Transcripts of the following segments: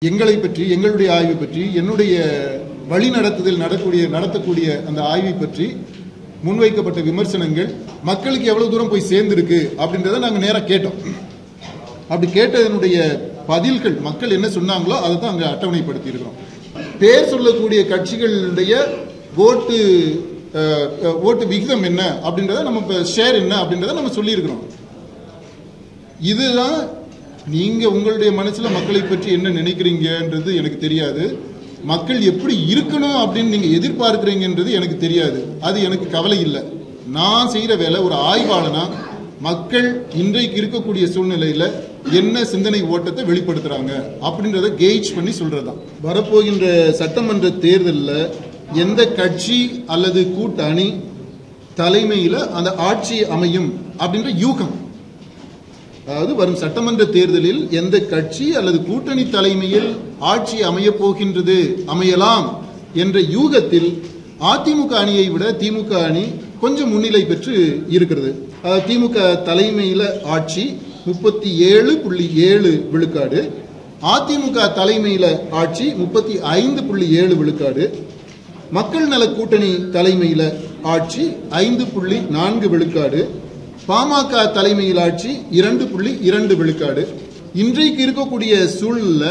எங்களை பற்றி எங்களுடைய ஆய்வு பற்றி என்னுடைய வழிநடத்துதல் நடத்தக்கூடிய அந்த ஆய்வை பற்றி முன்வைக்கப்பட்ட விமர்சனங்கள் மக்களுக்கு எவ்வளவு தூரம் போய் சேர்ந்திருக்கு அப்படின்றத நாங்கள் நேராக கேட்டோம். அப்படி கேட்டதனுடைய பதில்கள் மக்கள் என்ன சொன்னாங்களோ அதை தான் அங்கே அட்டவணைப்படுத்தி இருக்கிறோம். பேர் சொல்லக்கூடிய கட்சிகளுடைய ஓட்டு விகிதம் என்ன அப்படின்றத நம்ம ஷேர் என்ன அப்படின்றத நம்ம சொல்லியிருக்கிறோம். இதுதான் நீங்க உங்களுடைய மனசுல மக்களை பற்றி என்ன நினைக்கிறீங்கன்றது எனக்கு தெரியாது. மக்கள் எப்படி இருக்கணும் அப்படின்னு நீங்க எதிர்பார்க்கிறீங்கன்றது எனக்கு தெரியாது. அது எனக்கு கவலை இல்லை. நான் செய்யற வேலை ஒரு ஆய்வாளனா மக்கள் இன்றைக்கு இருக்கக்கூடிய சூழ்நிலையில என்ன சிந்தனை ஓட்டத்தை வெளிப்படுத்துறாங்க அப்படின்றத கேஜ் பண்ணி சொல்றதுதான். வரப்போகின்ற சட்டமன்ற தேர்தலில் எந்த கட்சி அல்லது கூட்டணி தலைமையில அந்த ஆட்சி அமையும் அப்படின்ற யூகம், அதாவது வரும் சட்டமன்ற தேர்தலில் எந்த கட்சி அல்லது கூட்டணி தலைமையில் ஆட்சி அமையப் போகின்றது, அமையலாம் என்ற யூகத்தில் அதிமுக அணியை விட திமுக அணி கொஞ்சம் முன்னிலை பெற்று இருக்கிறது. திமுக தலைமையில ஆட்சி 37.7 விழுக்காடு, அதிமுக தலைமையில ஆட்சி 35.7 விழுக்காடு, மக்கள் நல கூட்டணி தலைமையில ஆட்சி 5.4 விழுக்காடு, பாமக தலைமையில் ஆட்சி 2.2 விழுக்காடு. இன்றைக்கு இருக்கக்கூடிய சூழல்ல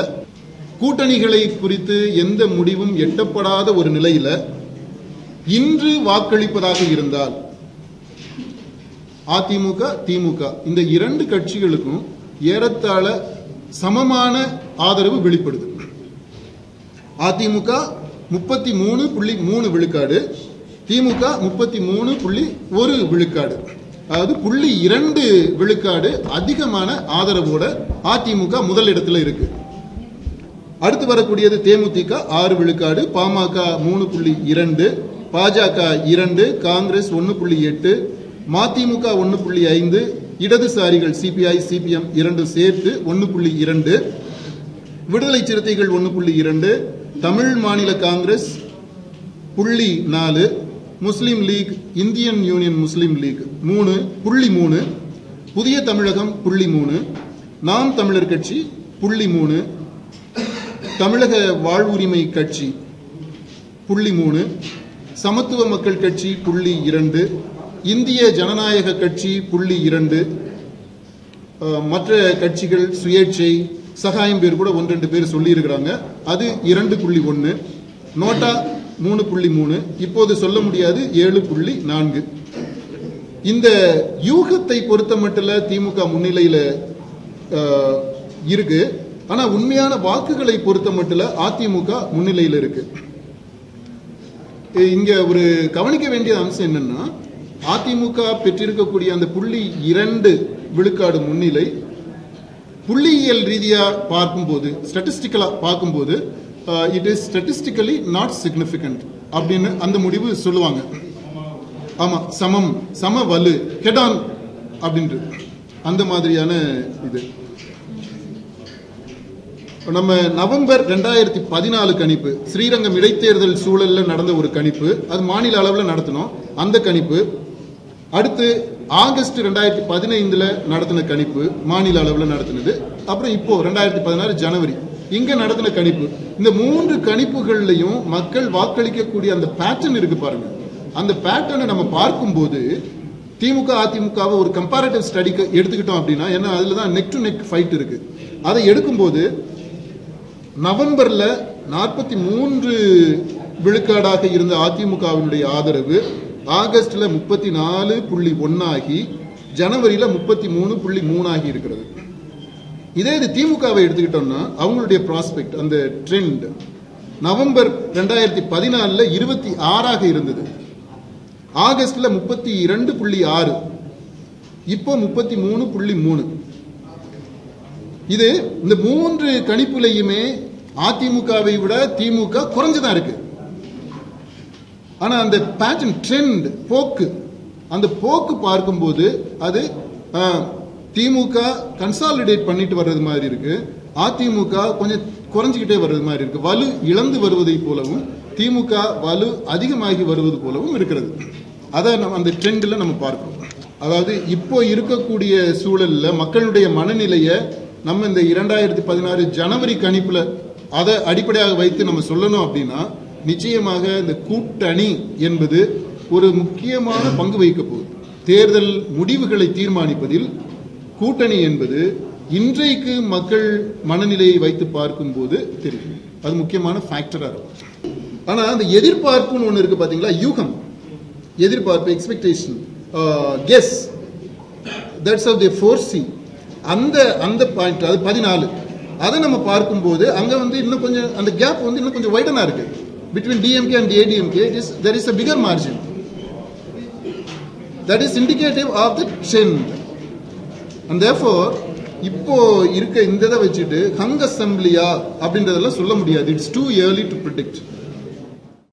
கூட்டணிகளை குறித்து எந்த முடிவும் எட்டப்படாத ஒரு நிலையில இன்று வாக்களிப்பதாக இருந்தால் அதிமுக திமுக இந்த இரண்டு கட்சிகளுக்கும் ஏறத்தாழ சமமான ஆதரவு வெளிப்படுது. அதிமுக 33.3 விழுக்காடு, திமுக 33.1 விழுக்காடு, அதாவது 0.2 விழுக்காடு அதிகமான ஆதரவோட அதிமுக முதலிடத்தில் இருக்கு. அடுத்து வரக்கூடியது தேமுதிக 6 விழுக்காடு, பாமக 3.2, பாஜக 2, காங்கிரஸ் 1.8, மதிமுக 1.5, இடதுசாரிகள் சிபிஐ சிபிஎம் 2 சேர்த்து 1.2, விடுதலை சிறுத்தைகள் 1.2, தமிழ் மாநில காங்கிரஸ் 0.4, முஸ்லிம் லீக், இந்தியன் யூனியன் முஸ்லிம் லீக் 3.3, புதிய தமிழகம் 0.3, நாம் தமிழர் கட்சி 0.3, தமிழக வாழ்வுரிமை கட்சி 0.3, சமத்துவ மக்கள் கட்சி 0.2, இந்திய ஜனநாயக கட்சி 0.2, மற்ற கட்சிகள் சுயேட்சை சகாயம் பேர் கூட 1-2 பேர் சொல்லி இருக்கிறாங்க, அது 2.1, நோட்டா 3.3, இப்போது சொல்ல முடியாது 7.4. இந்த யூகத்தை பொறுத்த மட்டும் திமுக முன்னிலையில் இருக்கு. ஆனா உண்மையான வாக்குகளை பொறுத்த மட்டும் அதிமுக முன்னிலையில் இருக்கு. இங்க ஒரு கவனிக்க வேண்டிய அம்சம் என்னன்னா, அதிமுக பெற்றிருக்கக்கூடிய அந்த 0.2 விழுக்காடு முன்னிலை புள்ளியியல் ரீதியா பார்க்கும்போது, ஸ்டாட்டிஸ்டிக்கலா பார்க்கும்போது it is statistically not significant அப்படின்னு அந்த முடிவு சொல்லுவாங்க. ஆமா, சமம், சம வலு, கெடான் அப்படின்றது அந்த மாதிரியான இது. நம்ம நவம்பர் 2014 கணிப்பு, ஸ்ரீரங்கம் இடைத்தேர்தல் சூழல்ல நடந்த ஒரு கணிப்பு, அது மாநில அளவில் நடத்தினோம். அந்த கணிப்பு அடுத்து ஆகஸ்ட் 2015 நடத்தின கணிப்பு மாநில அளவில் நடத்தினது. அப்புறம் இப்போ 2016 ஜனவரி இங்க நடத்தின கணிப்பு. இந்த 3 கணிப்புகள்லையும் மக்கள் வாக்களிக்கக்கூடிய அந்த பேட்டர்ன் இருக்கு பாருங்க. அந்த பேட்டர்னை நம்ம பார்க்கும்போது திமுக அதிமுகவை ஒரு கம்பேரிட்டிவ் ஸ்டடிக்கு எடுத்துக்கிட்டோம் அப்படின்னா, ஏன்னா அதுல தான் நெக் டு நெக் ஃபைட் இருக்கு. அதை எடுக்கும்போது நவம்பர்ல 43 விழுக்காடாக இருந்த அதிமுகவினுடைய ஆதரவு ஆகஸ்ட்ல 34.1 ஆகி ஜனவரியில 33.3 ஆகி இருக்கிறது. இதே இது திமுகவை எடுத்துக்கிட்டோம்னா அவங்களுடைய ப்ராஸ்பெக்ட், அந்த ட்ரெண்ட் நவம்பர் 2014 26 இருந்தது, ஆகஸ்ட்ல 32.6, இப்போ 33.3. இது இந்த 3 கணிப்புலையுமே அதிமுகவை விட திமுக குறைஞ்சுதான் இருக்கு. ஆனா அந்த பேட்டர்ன், ட்ரெண்ட், போக்கு, அந்த போக்கு பார்க்கும்போது அது திமுக கன்சாலிடேட் பண்ணிட்டு வர்றது மாதிரி இருக்கு, அதிமுக கொஞ்சம் குறைஞ்சிக்கிட்டே வர்றது மாதிரி இருக்கு. வலு இழந்து வருவதை போலவும் திமுக வலு அதிகமாகி வருவது போலவும் இருக்கிறது. அதை அந்த ட்ரெண்ட்ல நம்ம பார்க்கிறோம். அதாவது இப்போ இருக்கக்கூடிய சூழல்ல மக்களுடைய மனநிலையை நம்ம இந்த 2016 ஜனவரி கணிப்புல அதை அடிப்படையாக வைத்து நம்ம சொல்லணும் அப்படின்னா நிச்சயமாக இந்த கூட்டணி என்பது ஒரு முக்கியமான பங்கு வகிக்க போகுது. தேர்தல் முடிவுகளை தீர்மானிப்பதில் கூட்டணி என்பது இன்றைக்கு மக்கள் மனநிலையை வைத்து பார்க்கும்போது தெரியும், அது முக்கியமான ஃபேக்டரா இருக்கும். ஆனா அந்த எதிர்பார்ப்புன்னு ஒண்ணு இருக்கு பாத்தீங்களா, யூகம், எதிர்பார்ப்பு, expectation, guess, that's how they foresee. அந்த பாயிண்ட், அது 14, அதை நம்ம பார்க்கும்போது அங்க வந்து இன்னும் கொஞ்சம் அந்த கேப் வந்து இன்னும் கொஞ்சம் வைடனா இருக்கு. Between DMK and ADMK there is a bigger margin. That is indicative of the trend. And therefore இப்போ இருக்க இந்த இதை வச்சுட்டு ஹங் அசம்பிளியா அப்படின்றதெல்லாம் சொல்ல முடியாது. It's too early to predict.